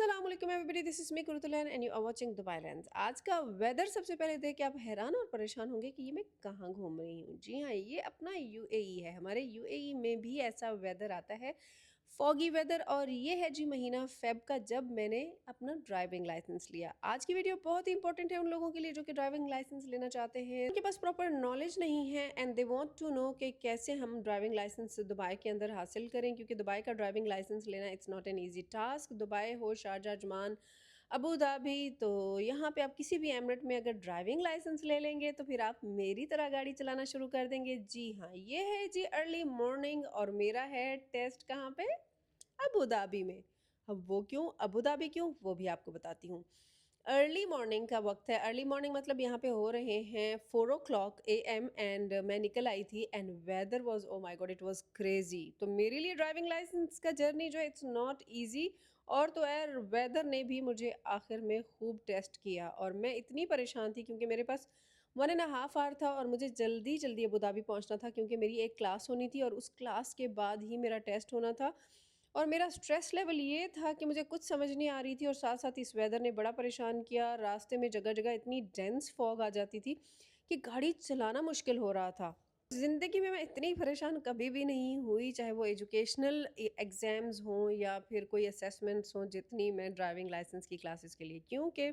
अस्सलाम वालेकुम everybody, this is me Qurratulain and you are watching Dubai Lens. आज का वेदर सबसे पहले देख के आप हैरान और परेशान होंगे कि ये मैं कहाँ घूम रही हूँ। जी हाँ, ये अपना यूएई है। हमारे यूएई में भी ऐसा वेदर आता है, फॉगी वेदर। और ये है जी महीना फेब का, जब मैंने अपना ड्राइविंग लाइसेंस लिया। आज की वीडियो बहुत ही इंपॉर्टेंट है उन लोगों के लिए जो कि ड्राइविंग लाइसेंस लेना चाहते हैं, उनके पास प्रॉपर नॉलेज नहीं है and they want to know कि कैसे हम ड्राइविंग लाइसेंस दुबई के अंदर हासिल करें, क्योंकि दुबई का ड्राइविंग लाइसेंस लेना it's not an easy task. Dubai हो, शारजा, अजमान, अबू धाबी, तो यहाँ पे आप किसी भी एमिरेट में अगर ड्राइविंग लाइसेंस ले लेंगे तो फिर आप मेरी तरह गाड़ी चलाना शुरू कर देंगे। जी हाँ, ये है जी अर्ली मॉर्निंग और मेरा है टेस्ट कहाँ पे? अबू धाबी में। अब वो क्यों, अबू धाबी क्यों, वो भी आपको बताती हूँ। अर्ली मॉर्निंग का वक्त है। अर्ली मॉर्निंग मतलब यहाँ पे हो रहे हैं 4 o'clock AM एंड मैं निकल आई थी and weather was, oh my god, it was crazy. तो मेरे लिए ड्राइविंग लाइसेंस का जर्नी जो है इट्स नॉट इजी। और तो यार वेदर ने भी मुझे आखिर में खूब टेस्ट किया और मैं इतनी परेशान थी क्योंकि मेरे पास 1.5 आवर था और मुझे जल्दी जल्दी अबू धाबी पहुँचना था, क्योंकि मेरी एक क्लास होनी थी और उस क्लास के बाद ही मेरा टेस्ट होना था। और मेरा स्ट्रेस लेवल ये था कि मुझे कुछ समझ नहीं आ रही थी और साथ-साथ इस वेदर ने बड़ा परेशान किया। रास्ते में जगह-जगह इतनी डेंस फॉग आ जाती थी कि गाड़ी चलाना मुश्किल हो रहा था। ज़िंदगी में मैं इतनी परेशान कभी भी नहीं हुई, चाहे वो एजुकेशनल एग्ज़ाम्स हों या फिर कोई असेसमेंट्स हों, जितनी मैं ड्राइविंग लाइसेंस की क्लासेस के लिए। क्योंकि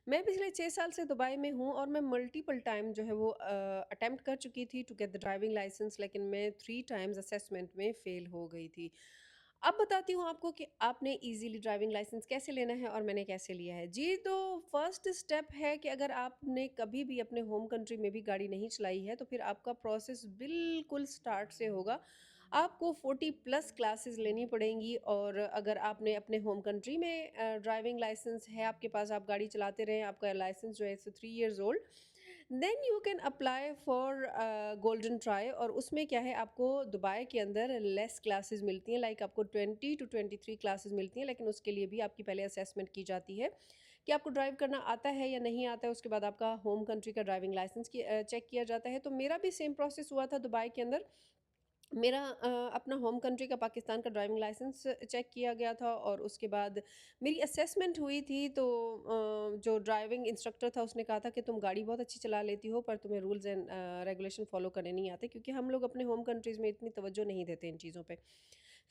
मैं पिछले 6 साल से दुबई में हूँ और मैं मल्टीपल टाइम जो है वो अटेम्प्ट कर चुकी थी to get the driving licence, लेकिन मैं 3 टाइम्स असेसमेंट में फ़ेल हो गई थी। अब बताती हूँ आपको कि आपने इजीली ड्राइविंग लाइसेंस कैसे लेना है और मैंने कैसे लिया है। जी, तो फर्स्ट स्टेप है कि अगर आपने कभी भी अपने होम कंट्री में भी गाड़ी नहीं चलाई है तो फिर आपका प्रोसेस बिल्कुल स्टार्ट से होगा। आपको 40 प्लस क्लासेस लेनी पड़ेंगी और अगर आपने अपने होम कंट्री में ड्राइविंग लाइसेंस है आपके पास, आप गाड़ी चलाते रहें, आपका लाइसेंस जो है 3 years old, then you can apply for golden try. और उसमें क्या है, आपको दुबई के अंदर लेस क्लासेस मिलती हैं, लाइक आपको 20 टू 23 क्लासेस मिलती हैं, लेकिन उसके लिए भी आपकी पहले असेसमेंट की जाती है कि आपको ड्राइव करना आता है या नहीं आता है। उसके बाद आपका होम कंट्री का ड्राइविंग लाइसेंस चेक किया जाता है। तो मेरा भी सेम प्रोसेस हुआ था दुबई के अंदर। मेरा अपना होम कंट्री का, पाकिस्तान का ड्राइविंग लाइसेंस चेक किया गया था और उसके बाद मेरी असेसमेंट हुई थी। तो जो ड्राइविंग इंस्ट्रक्टर था उसने कहा था कि तुम गाड़ी बहुत अच्छी चला लेती हो पर तुम्हें रूल्स एंड रेगुलेशन फॉलो करने नहीं आते, क्योंकि हम लोग अपने होम कंट्रीज़ में इतनी तवज्जो नहीं देते इन चीज़ों पे।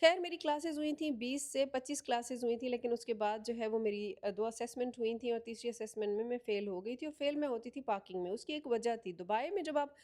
खैर मेरी क्लासेस हुई थी, 20 से 25 क्लासेस हुई थी, लेकिन उसके बाद जो है वो मेरी 2 असेसमेंट हुई थी और तीसरी असेसमेंट में मैं फ़ेल हो गई थी और फ़ेल मैं होती थी पार्किंग में। उसकी एक वजह थी, दुबई में जब आप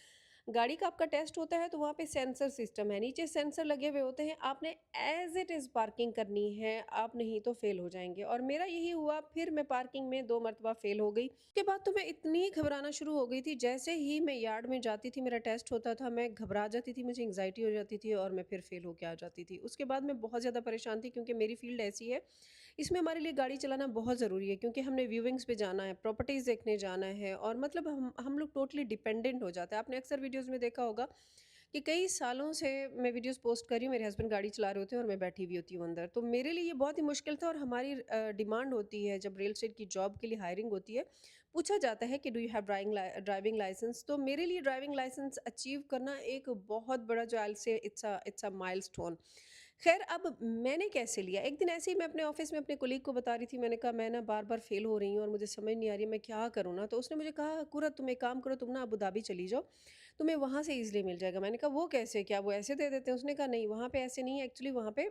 गाड़ी का आपका टेस्ट होता है तो वहाँ पे सेंसर सिस्टम है, नीचे सेंसर लगे हुए होते हैं, आपने एज़ इट इज़ पार्किंग करनी है, आप नहीं तो फ़ेल हो जाएँगे। और मेरा यही हुआ, फिर मैं पार्किंग में 2 मर्तबा फ़ेल हो गई। उसके बाद तो मैं इतनी घबराना शुरू हो गई थी, जैसे ही मैं यार्ड में जाती थी, मेरा टेस्ट होता था, मैं घबरा जाती थी, मुझे एंग्ज़ायटी हो जाती थी और मैं फिर फ़ेल होके आ जाती थी। उसके बाद मैं बहुत ज़्यादा परेशान थी, क्योंकि मेरी फ़ील्ड ऐसी है, इसमें हमारे लिए गाड़ी चलाना बहुत ज़रूरी है, क्योंकि हमने व्यूइंग्स पे जाना है, प्रॉपर्टीज़ देखने जाना है और मतलब हम लोग टोटली डिपेंडेंट हो जाते हैं। आपने अक्सर वीडियोज़ में देखा होगा कि कई सालों से मैं वीडियोज़ पोस्ट कर रही हूँ, मेरे हस्बैंड गाड़ी चला रहे होते हैं और मैं बैठी हुई होती हूँ अंदर। तो मेरे लिए ये बहुत ही मुश्किल था और हमारी डिमांड होती है, जब रियल एस्टेट की जॉब के लिए हायरिंग होती है, पूछा जाता है कि do you have driving licence. तो मेरे लिए ड्राइविंग लाइसेंस अचीव करना एक बहुत बड़ा, जो आई से इट्स अ माइलस्टोन। खैर अब मैंने कैसे लिया, एक दिन ऐसे ही मैं अपने ऑफिस में अपने कोलीग को बता रही थी, मैंने कहा मैं ना बार-बार फेल हो रही हूँ और मुझे समझ नहीं आ रही है मैं क्या करूँ ना। तो उसने मुझे कहा, "कुर्रत तुम एक काम करो, तुम ना अबू धाबी चली जाओ, तुम्हें वहाँ से ईज़िली मिल जाएगा।" मैंने कहा, "वो कैसे? क्या वो ऐसे दे देते हैं?" उसने कहा, "नहीं, वहाँ पे ऐसे नहीं है, एक्चुअली वहाँ पे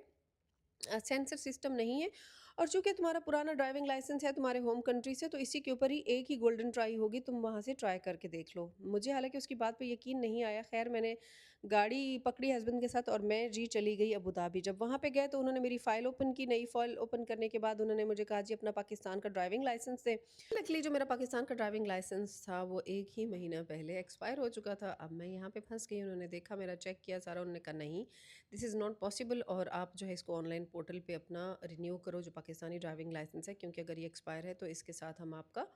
सेंसर सिस्टम नहीं है और चूँकि तुम्हारा पुराना ड्राइविंग लाइसेंस है तुम्हारे होम कंट्री से, तो इसी के ऊपर ही एक ही गोल्डन ट्राई होगी, तुम वहाँ से ट्राई करके देख लो।" मुझे हालाँकि उसकी बात पे यकीन नहीं आया। ख़ैर मैंने गाड़ी पकड़ी हस्बैंड के साथ और मैं जी चली गई अबू धाबी। जब वहाँ पे गए तो उन्होंने मेरी फ़ाइल ओपन की, नई फ़ाइल ओपन करने के बाद उन्होंने मुझे कहा, जी अपना पाकिस्तान का ड्राइविंग लाइसेंस दें। लकीली जो मेरा पाकिस्तान का ड्राइविंग लाइसेंस था वो 1 ही महीना पहले एक्सपायर हो चुका था। अब मैं यहाँ पे फँस गई। उन्होंने देखा, मेरा चेक किया सारा, उन्होंने कहा नहीं, दिस इज़ नॉट पॉसिबल और आप जो है इसको ऑनलाइन पोर्टल पे अपना रिन्यू करो जो पाकिस्तानी ड्राइविंग लाइसेंस है, क्योंकि अगर ये एक्सपायर है तो इसके साथ हम आपका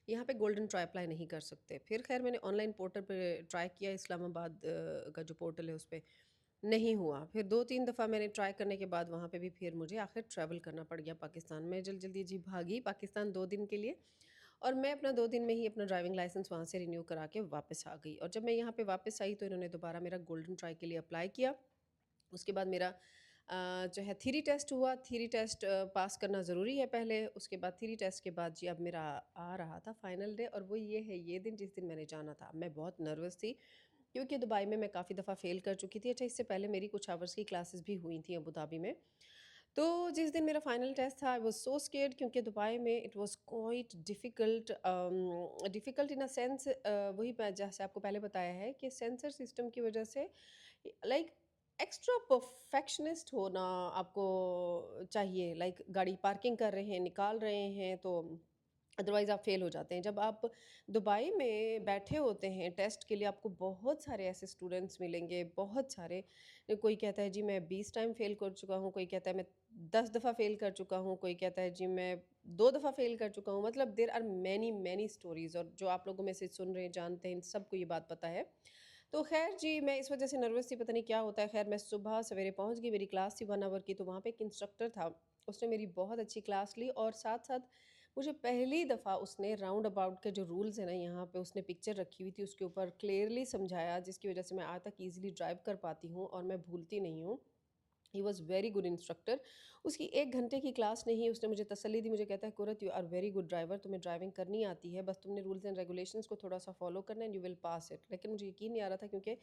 यहाँ पे गोल्डन ट्राई अप्लाई नहीं कर सकते। फिर खैर मैंने ऑनलाइन पोर्टल पे ट्राई किया, इस्लामाबाद का जो पोर्टल है उस पे, नहीं हुआ। फिर 2-3 दफ़ा मैंने ट्राई करने के बाद वहाँ पे भी फिर मुझे आखिर ट्रैवल करना पड़ गया पाकिस्तान में। जल्दी-जल्दी जी भागी पाकिस्तान 2 दिन के लिए और मैं अपना 2 दिन में ही अपना ड्राइविंग लाइसेंस वहाँ से रिन्यू करा के वापस आ गई। और जब मैं यहाँ पे वापस आई तो इन्होंने दोबारा मेरा गोल्डन ट्राई के लिए अप्लाई किया। उसके बाद मेरा जो है थ्योरी टेस्ट हुआ। थ्योरी टेस्ट पास करना ज़रूरी है पहले, उसके बाद थ्योरी टेस्ट के बाद जी अब मेरा आ रहा था फाइनल डे, और वो ये है ये दिन जिस दिन मैंने जाना था। मैं बहुत नर्वस थी क्योंकि दुबई में मैं काफ़ी दफ़ा फ़ेल कर चुकी थी। अच्छा, इससे पहले मेरी कुछ आवर्स की क्लासेस भी हुई थी अबू धाबी में। तो जिस दिन मेरा फाइनल टेस्ट था, आई वाज़ सो स्केयर्ड क्योंकि दुबई में it was quite difficult, difficult in a sense, वही मैं जैसे आपको पहले बताया है कि सेंसर सिस्टम की वज़ह से लाइक एक्स्ट्रा परफेक्शनिस्ट होना आपको चाहिए। लाइक गाड़ी पार्किंग कर रहे हैं, निकाल रहे हैं, तो अदरवाइज़ आप फ़ेल हो जाते हैं। जब आप दुबई में बैठे होते हैं टेस्ट के लिए, आपको बहुत सारे ऐसे स्टूडेंट्स मिलेंगे, बहुत सारे। कोई कहता है जी मैं 20 टाइम फ़ेल कर चुका हूँ, कोई कहता है मैं 10 दफ़ा फ़ेल कर चुका हूँ, कोई कहता है जी मैं 2 दफ़ा फ़ेल कर चुका हूँ। मतलब there are many many stories, और जो आप लोगों में से सुन रहे हैं, जानते हैं, सबको ये बात पता है। तो ख़ैर जी, मैं इस वज़ह से नर्वस थी, पता नहीं क्या होता है। ख़ैर मैं सुबह सवेरे पहुँच गई, मेरी क्लास थी 1 आवर की, तो वहाँ पे एक इंस्ट्रक्टर था, उसने मेरी बहुत अच्छी क्लास ली, और साथ-साथ मुझे पहली दफ़ा उसने राउंड अबाउट के जो रूल्स हैं ना, यहाँ पे उसने पिक्चर रखी हुई थी, उसके ऊपर क्लियरली समझाया, जिसकी वज़ह से मैं आज तक ईज़िली ड्राइव कर पाती हूँ और मैं भूलती नहीं हूँ। He was very good instructor. उसकी 1 घंटे की क्लास ने ही उसने मुझे तसल्ली दी, मुझे कहता है Qurat you are very good driver, तुम्हें ड्राइविंग करनी आती है, बस तुमने रूल्स एंड रेगुलेशंस को थोड़ा सा फॉलो करना है and you will pass it. लेकिन मुझे यकीन नहीं आ रहा था क्योंकि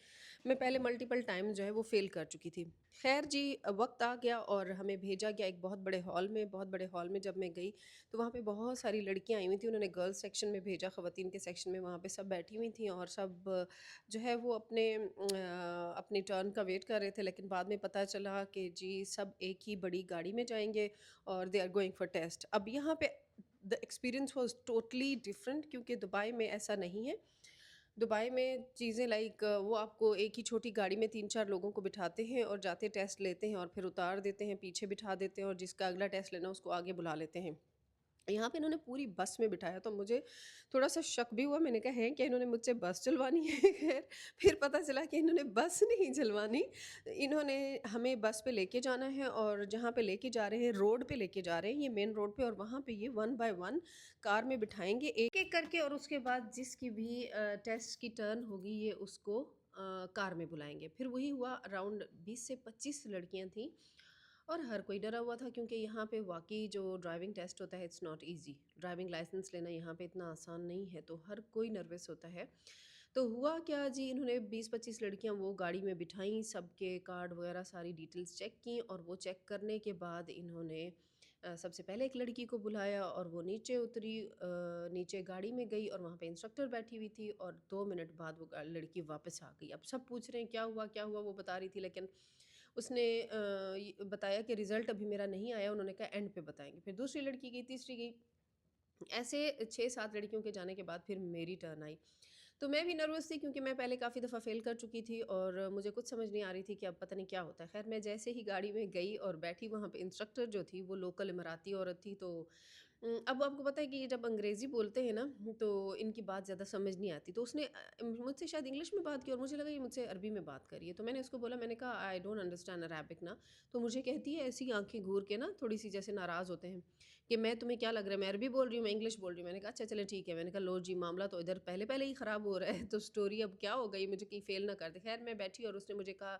मैं पहले मल्टीपल टाइम जो है वो फेल कर चुकी थी। खैर जी, वक्त आ गया और हमें भेजा गया एक बहुत बड़े हॉल में। बहुत बड़े हॉल में जब मैं गई तो वहाँ पे बहुत सारी लड़कियाँ आई हुई थी, उन्होंने गर्ल्स सेक्शन में भेजा, ख़वातीन के सेक्शन में वहाँ पे सब बैठी हुई थी, और सब जो है वो अपनी टर्न का वेट कर रहे थे। लेकिन बाद में पता चला कि जी सब एक ही बड़ी गाड़ी में जाएंगे और they are going for test. अब यहाँ पे the experience was totally different क्योंकि दुबई में ऐसा नहीं है। दुबई में चीज़ें लाइक वो आपको एक ही छोटी गाड़ी में 3-4 लोगों को बिठाते हैं और जाते टेस्ट लेते हैं और फिर उतार देते हैं, पीछे बिठा देते हैं, और जिसका अगला टेस्ट लेना उसको आगे बुला लेते हैं। यहाँ पे इन्होंने पूरी बस में बिठाया, तो मुझे थोड़ा-सा शक भी हुआ, मैंने कहा है क्या इन्होंने मुझसे बस चलवानी है? ख़ैर फिर पता चला कि इन्होंने बस नहीं चलवानी, इन्होंने हमें बस पे लेके जाना है, और जहाँ पे लेके जा रहे हैं रोड पे लेके जा रहे हैं, ये मेन रोड पे, और वहाँ पे ये 1 बाय 1 कार में बिठाएँगे एक-एक करके, और उसके बाद जिसकी भी टेस्ट की टर्न होगी ये उसको कार में बुलाएँगे। फिर वही हुआ, अराउंड 20 से 25 लड़कियाँ थीं और हर कोई डरा हुआ था क्योंकि यहाँ पे वाक़ई जो ड्राइविंग टेस्ट होता है it's not easy. Driving licence लेना यहाँ पे इतना आसान नहीं है, तो हर कोई नर्वस होता है। तो हुआ क्या जी, इन्होंने 20-25 लड़कियाँ वो गाड़ी में बिठाईं, सबके कार्ड वग़ैरह सारी डिटेल्स चेक की, और वो चेक करने के बाद इन्होंने सबसे पहले एक लड़की को बुलाया और वो नीचे उतरी, नीचे गाड़ी में गई और वहाँ पे इंस्ट्रक्टर बैठी हुई थी, और 2 मिनट बाद वो लड़की वापस आ गई। अब सब पूछ रहे हैं क्या हुआ? वो बता रही थी, लेकिन उसने ये बताया कि रिज़ल्ट अभी मेरा नहीं आया, उन्होंने कहा एंड पे बताएँगे। फिर दूसरी लड़की गई, तीसरी गई, ऐसे 6-7 लड़कियों के जाने के बाद फिर मेरी टर्न आई। तो मैं भी नर्वस थी क्योंकि मैं पहले काफ़ी दफ़ा फ़ेल कर चुकी थी और मुझे कुछ समझ नहीं आ रही थी कि अब पता नहीं क्या होता है। ख़ैर मैं जैसे ही गाड़ी में गई और बैठी, वहाँ पे इंस्ट्रक्टर जो थी वो लोकल इमराती औरत थी, तो अब आपको पता है कि ये जब अंग्रेज़ी बोलते हैं ना तो इनकी बात ज़्यादा समझ नहीं आती। तो उसने मुझसे शायद इंग्लिश में बात की और मुझे लगा ये मुझसे अरबी में बात कर रही है। तो मैंने उसको बोला, मैंने कहा आई डोंट अंडरस्टैंड अरेबिक ना। तो मुझे कहती है ऐसी आँखें घूर के ना, थोड़ी-सी जैसे नाराज़ होते हैं कि मैं तुम्हें क्या लग रहा है मैं अरबी बोल रही हूँ, मैं इंग्लिश बोल रही हूँ। मैंने कहा अच्छा चलें ठीक है। मैंने कहा लो जी, मामला तो इधर पहले-पहले ही ख़राब हो रहा है तो स्टोरी अब क्या हो गई, मुझे कहीं फ़ेल ना कर दे। ख़ैर मैं बैठी और उसने मुझे कहा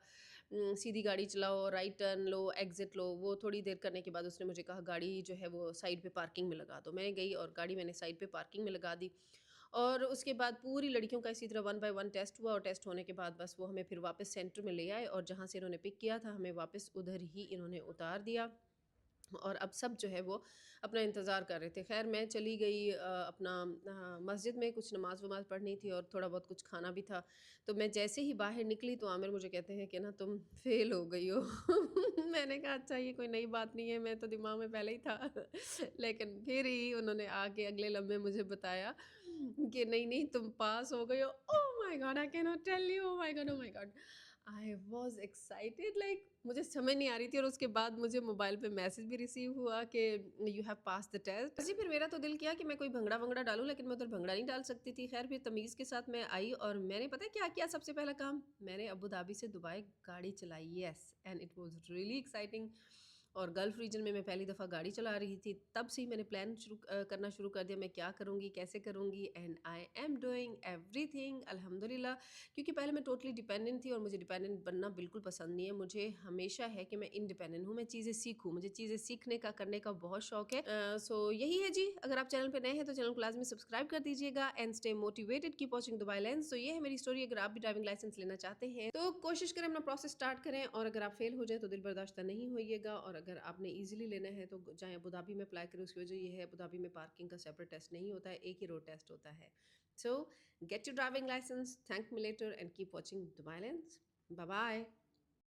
सीधी गाड़ी चलाओ, राइट टर्न लो, एग्ज़िट लो। वो थोड़ी देर करने के बाद उसने मुझे कहा गाड़ी जो है वो साइड पे पार्किंग में लगा दो। मैं गई और गाड़ी मैंने साइड पे पार्किंग में लगा दी, और उसके बाद पूरी लड़कियों का इसी तरह 1 बाय 1 टेस्ट हुआ, और टेस्ट होने के बाद बस वो हमें फिर वापस सेंटर में ले आए, और जहाँ से इन्होंने पिक किया था हमें वापस उधर ही इन्होंने उतार दिया। और अब सब जो है वो अपना इंतज़ार कर रहे थे। ख़ैर मैं चली गई अपना मस्जिद में कुछ नमाज़-वमाज़ पढ़नी थी और थोड़ा बहुत कुछ खाना भी था। तो मैं जैसे ही बाहर निकली तो आमिर मुझे कहते हैं कि ना तुम फ़ेल हो गई हो। मैंने कहा अच्छा ये कोई नई बात नहीं है, मैं तो दिमाग में पहले ही था। लेकिन फिर ही उन्होंने आके अगले लम्हे मुझे बताया कि नहीं-नहीं तुम पास हो गई हो। Oh my god! I can not tell you, oh my god, oh my god! I was excited, like मुझे समझ नहीं आ रही थी, और उसके बाद मुझे मोबाइल पे मैसेज भी रिसीव हुआ कि you have pass the test. जी, फिर मेरा तो दिल किया कि मैं कोई भंगड़ा-वंगड़ा डालूँ, लेकिन मैं उधर भंगड़ा नहीं डाल सकती थी। ख़ैर फिर तमीज़ के साथ मैं आई और मैंने पता है क्या किया सबसे पहला काम? मैंने अबू धाबी से दुबई गाड़ी चलाई, yes, and it was really exciting. और गल्फ़ रीजन में मैं पहली दफ़ा गाड़ी चला रही थी, तब से ही मैंने प्लान करना शुरू कर दिया, मैं क्या करूँगी, कैसे करूँगी, and I am doing everything अल्हम्दुलिल्लाह। क्योंकि पहले मैं टोटली डिपेंडेंट थी और मुझे डिपेंडेंट बनना बिल्कुल पसंद नहीं है। मुझे हमेशा है कि मैं इंडिपेंडेंट हूँ, मैं चीज़ें सीखूँ, मुझे चीज़ें सीखने का, करने का बहुत शौक है। सो यही है जी। अगर आप चैनल पे नए हैं तो चैनल को लाज़मी सब्सक्राइब कर दीजिएगा and stay motivated, keep watching Dubai lens. तो ये है मेरी स्टोरी। अगर आप भी ड्राइविंग लाइसेंस लेना चाहते हैं तो कोशिश करें, अपना प्रोसेस स्टार्ट करें, और अगर आप फेल हो जाए तो दिल बर्दाश्त नहीं होइएगा। और अगर आपने ईजिली लेना है तो जाएँ अबू धाबी में अप्लाई करें। उसकी वजह ये है, अबू धाबी में पार्किंग का सेपरेट टेस्ट नहीं होता है, एक ही रोड टेस्ट होता है। So get your driving licence, thank me later and keep watching Dubai Lens. Bye bye.